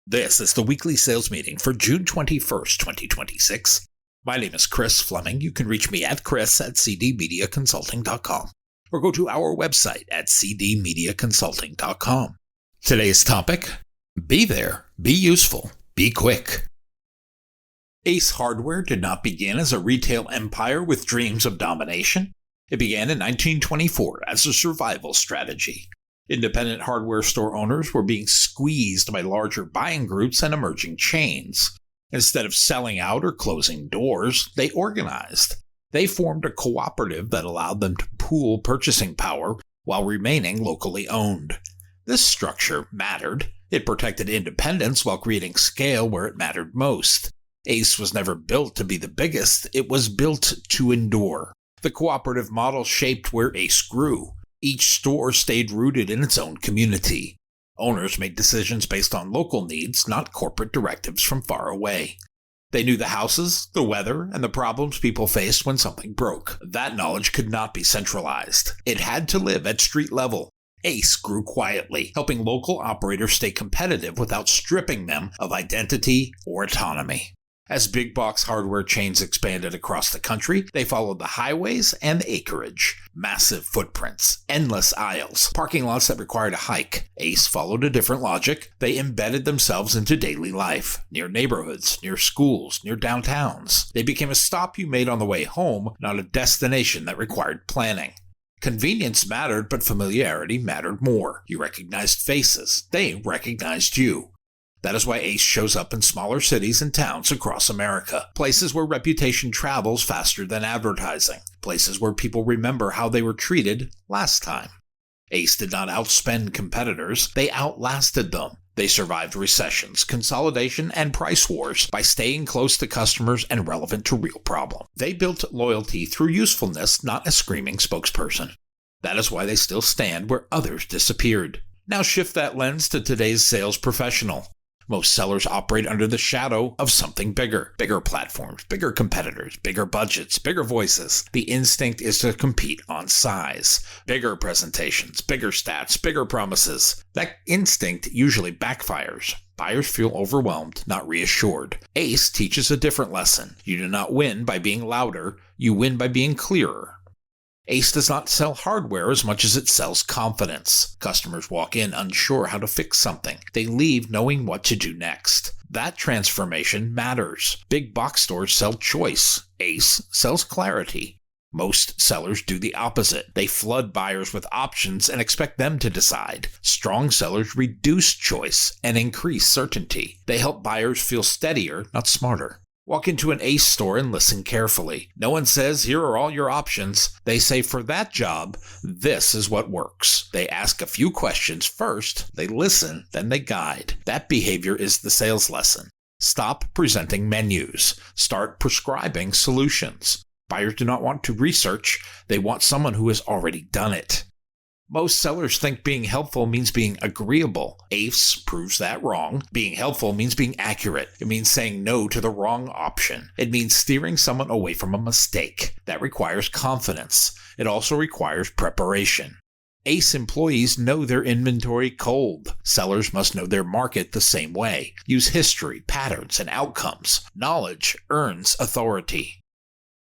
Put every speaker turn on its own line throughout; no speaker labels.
This is the weekly sales meeting for June 21st, 2026. My name is Chris Fleming. You can reach me at chris@cdmediaconsulting.com or go to our website at cdmediaconsulting.com. Today's topic: be there, be useful, be quick. Ace Hardware did not begin as a retail empire with dreams of domination. It began in 1924 as a survival strategy. Independent hardware store owners were being squeezed by larger buying groups and emerging chains. Instead of selling out or closing doors, they organized. They formed a cooperative that allowed them to pool purchasing power while remaining locally owned. This structure mattered. It protected independence while creating scale where it mattered most. Ace was never built to be the biggest, it was built to endure. The cooperative model shaped where Ace grew. Each store stayed rooted in its own community. Owners made decisions based on local needs, not corporate directives from far away. They knew the houses, the weather, and the problems people faced when something broke. That knowledge could not be centralized. It had to live at street level. Ace grew quietly, helping local operators stay competitive without stripping them of identity or autonomy. As big box hardware chains expanded across the country, they followed the highways and the acreage. Massive footprints, endless aisles, parking lots that required a hike. Ace followed a different logic. They embedded themselves into daily life, near neighborhoods, near schools, near downtowns. They became a stop you made on the way home, not a destination that required planning. Convenience mattered, but familiarity mattered more. You recognized faces. They recognized you. That is why Ace shows up in smaller cities and towns across America, places where reputation travels faster than advertising, places where people remember how they were treated last time. Ace did not outspend competitors, they outlasted them. They survived recessions, consolidation, and price wars by staying close to customers and relevant to real problems. They built loyalty through usefulness, not a screaming spokesperson. That is why they still stand where others disappeared. Now shift that lens to today's sales professional. Most sellers operate under the shadow of something bigger. Bigger platforms, bigger competitors, bigger budgets, bigger voices. The instinct is to compete on size. Bigger presentations, bigger stats, bigger promises. That instinct usually backfires. Buyers feel overwhelmed, not reassured. Ace teaches a different lesson. You do not win by being louder, you win by being clearer. Ace does not sell hardware as much as it sells confidence. Customers walk in unsure how to fix something. They leave knowing what to do next. That transformation matters. Big box stores sell choice. Ace sells clarity. Most sellers do the opposite. They flood buyers with options and expect them to decide. Strong sellers reduce choice and increase certainty. They help buyers feel steadier, not smarter. Walk into an Ace store and listen carefully. No one says, here are all your options. They say, for that job, this is what works. They ask a few questions first, they listen, then they guide. That behavior is the sales lesson. Stop presenting menus. Start prescribing solutions. Buyers do not want to research. They want someone who has already done it. Most sellers think being helpful means being agreeable. Ace proves that wrong. Being helpful means being accurate. It means saying no to the wrong option. It means steering someone away from a mistake. That requires confidence. It also requires preparation. Ace employees know their inventory cold. Sellers must know their market the same way. Use history, patterns, and outcomes. Knowledge earns authority.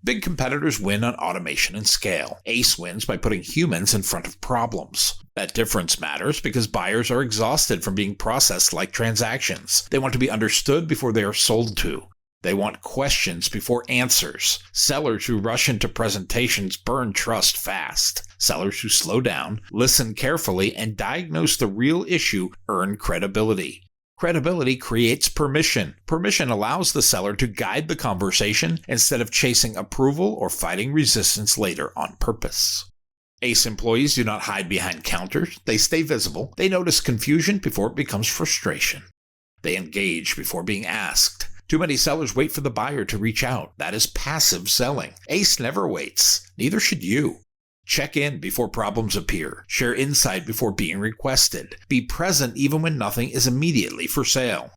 Big competitors win on automation and scale. Ace wins by putting humans in front of problems. That difference matters because buyers are exhausted from being processed like transactions. They want to be understood before they are sold to. They want questions before answers. Sellers who rush into presentations burn trust fast. Sellers who slow down, listen carefully, and diagnose the real issue earn credibility. Credibility creates permission. Permission allows the seller to guide the conversation instead of chasing approval or fighting resistance later on purpose. Ace employees do not hide behind counters. They stay visible. They notice confusion before it becomes frustration. They engage before being asked. Too many sellers wait for the buyer to reach out. That is passive selling. Ace never waits. Neither should you. Check in before problems appear. Share insight before being requested. Be present even when nothing is immediately for sale.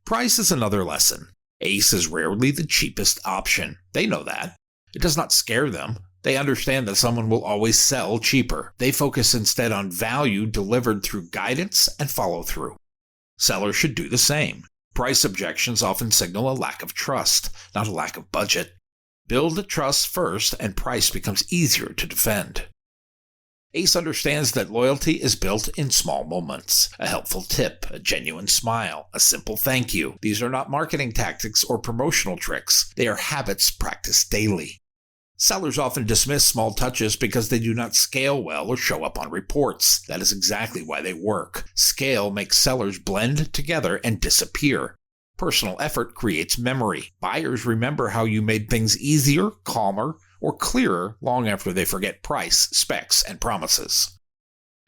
Price is another lesson. Ace is rarely the cheapest option. They know that. It does not scare them. They understand that someone will always sell cheaper. They focus instead on value delivered through guidance and follow-through. Sellers should do the same. Price objections often signal a lack of trust, not a lack of budget. Build trust first, and price becomes easier to defend. Ace understands that loyalty is built in small moments. A helpful tip, a genuine smile, a simple thank you. These are not marketing tactics or promotional tricks. They are habits practiced daily. Sellers often dismiss small touches because they do not scale well or show up on reports. That is exactly why they work. Scale makes sellers blend together and disappear. Personal effort creates memory. Buyers remember how you made things easier, calmer, or clearer long after they forget price, specs, and promises.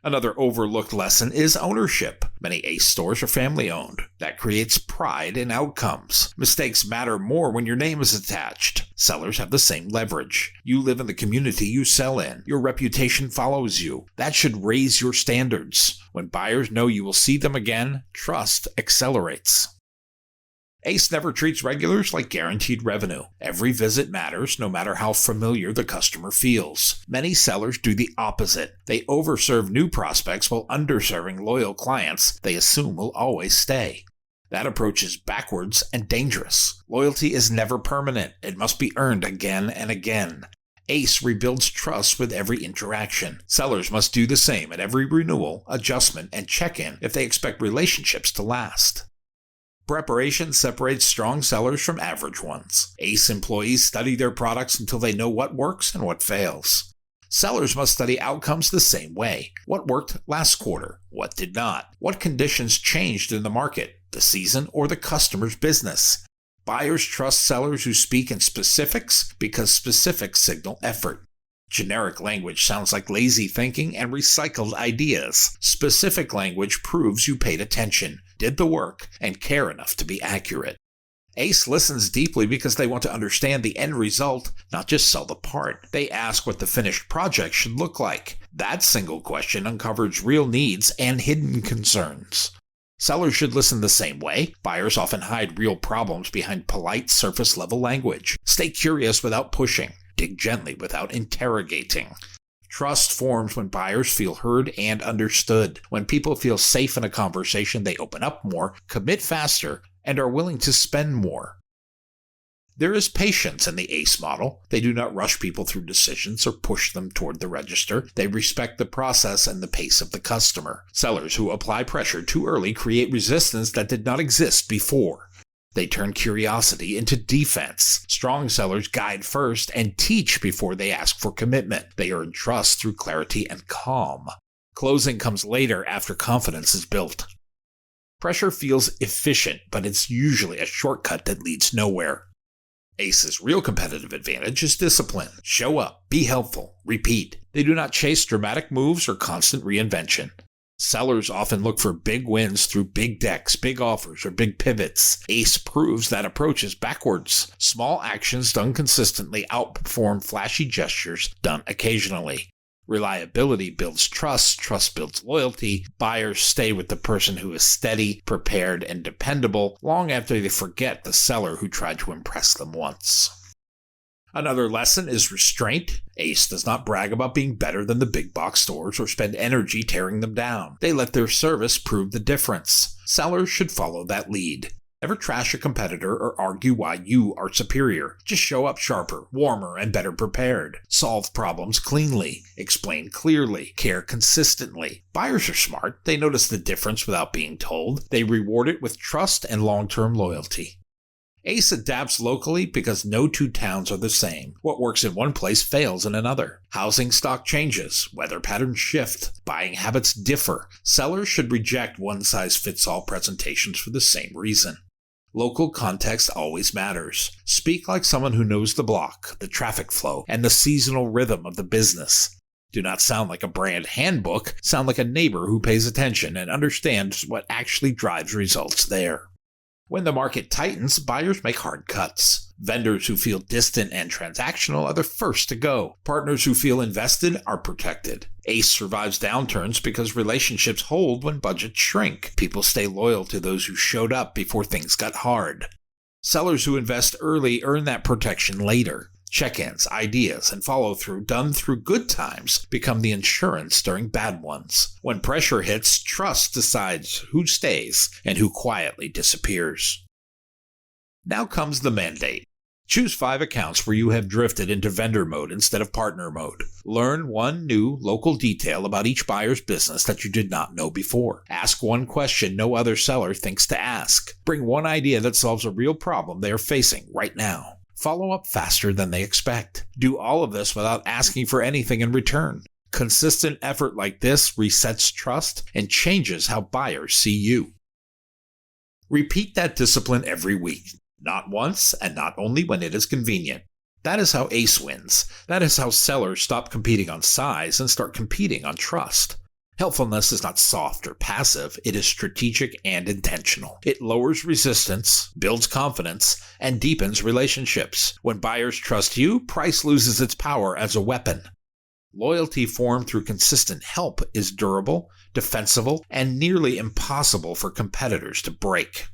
Another overlooked lesson is ownership. Many Ace stores are family-owned. That creates pride in outcomes. Mistakes matter more when your name is attached. Sellers have the same leverage. You live in the community you sell in. Your reputation follows you. That should raise your standards. When buyers know you will see them again, trust accelerates. Ace never treats regulars like guaranteed revenue. Every visit matters, no matter how familiar the customer feels. Many sellers do the opposite. They overserve new prospects while underserving loyal clients they assume will always stay. That approach is backwards and dangerous. Loyalty is never permanent. It must be earned again and again. Ace rebuilds trust with every interaction. Sellers must do the same at every renewal, adjustment, and check-in if they expect relationships to last. Preparation separates strong sellers from average ones. Ace employees study their products until they know what works and what fails. Sellers must study outcomes the same way. What worked last quarter? What did not? What conditions changed in the market, the season, or the customer's business? Buyers trust sellers who speak in specifics because specifics signal effort. Generic language sounds like lazy thinking and recycled ideas. Specific language proves you paid attention, did the work, and care enough to be accurate. Ace listens deeply because they want to understand the end result, not just sell the part. They ask what the finished project should look like. That single question uncovers real needs and hidden concerns. Sellers should listen the same way. Buyers often hide real problems behind polite, surface-level language. Stay curious without pushing. Dig gently without interrogating. Trust forms when buyers feel heard and understood. When people feel safe in a conversation, they open up more, commit faster, and are willing to spend more. There is patience in the ACE model. They do not rush people through decisions or push them toward the register. They respect the process and the pace of the customer. Sellers who apply pressure too early create resistance that did not exist before. They turn curiosity into defense. Strong sellers guide first and teach before they ask for commitment. They earn trust through clarity and calm. Closing comes later after confidence is built. Pressure feels efficient, but it's usually a shortcut that leads nowhere. Ace's real competitive advantage is discipline. Show up, be helpful, repeat. They do not chase dramatic moves or constant reinvention. Sellers often look for big wins through big decks, big offers, or big pivots. Ace proves that approach is backwards. Small actions done consistently outperform flashy gestures done occasionally. Reliability builds trust, trust builds loyalty. Buyers stay with the person who is steady, prepared, and dependable long after they forget the seller who tried to impress them once. Another lesson is restraint. Ace does not brag about being better than the big box stores or spend energy tearing them down. They let their service prove the difference. Sellers should follow that lead. Never trash a competitor or argue why you are superior. Just show up sharper, warmer, and better prepared. Solve problems cleanly. Explain clearly. Care consistently. Buyers are smart. They notice the difference without being told. They reward it with trust and long-term loyalty. Ace adapts locally because no two towns are the same. What works in one place fails in another. Housing stock changes. Weather patterns shift. Buying habits differ. Sellers should reject one-size-fits-all presentations for the same reason. Local context always matters. Speak like someone who knows the block, the traffic flow, and the seasonal rhythm of the business. Do not sound like a brand handbook. Sound like a neighbor who pays attention and understands what actually drives results there. When the market tightens, buyers make hard cuts. Vendors who feel distant and transactional are the first to go. Partners who feel invested are protected. Ace survives downturns because relationships hold when budgets shrink. People stay loyal to those who showed up before things got hard. Sellers who invest early earn that protection later. Check-ins, ideas, and follow-through done through good times become the insurance during bad ones. When pressure hits, trust decides who stays and who quietly disappears. Now comes the mandate. Choose 5 accounts where you have drifted into vendor mode instead of partner mode. Learn one new local detail about each buyer's business that you did not know before. Ask one question no other seller thinks to ask. Bring one idea that solves a real problem they are facing right now. Follow up faster than they expect. Do all of this without asking for anything in return. Consistent effort like this resets trust and changes how buyers see you. Repeat that discipline every week. Not once, and not only when it is convenient. That is how ACE wins. That is how sellers stop competing on size and start competing on trust. Helpfulness is not soft or passive, it is strategic and intentional. It lowers resistance, builds confidence, and deepens relationships. When buyers trust you, price loses its power as a weapon. Loyalty formed through consistent help is durable, defensible, and nearly impossible for competitors to break.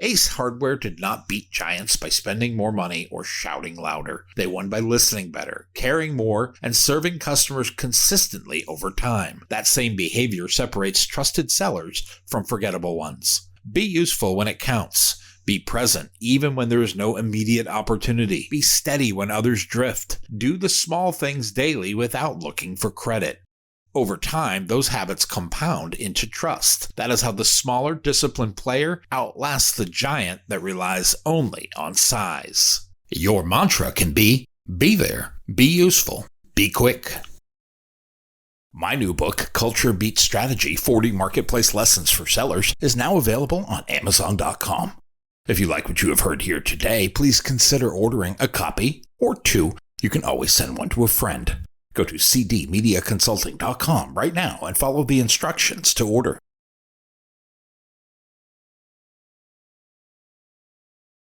Ace Hardware did not beat giants by spending more money or shouting louder. They won by listening better, caring more, and serving customers consistently over time. That same behavior separates trusted sellers from forgettable ones. Be useful when it counts. Be present even when there is no immediate opportunity. Be steady when others drift. Do the small things daily without looking for credit. Over time, those habits compound into trust. That is how the smaller, disciplined player outlasts the giant that relies only on size. Your mantra can be there, be useful, be quick. My new book, Culture Beats Strategy, 40 Marketplace Lessons for Sellers, is now available on Amazon.com. If you like what you have heard here today, please consider ordering a copy or 2. You can always send one to a friend. Go to cdmediaconsulting.com right now and follow the instructions to order.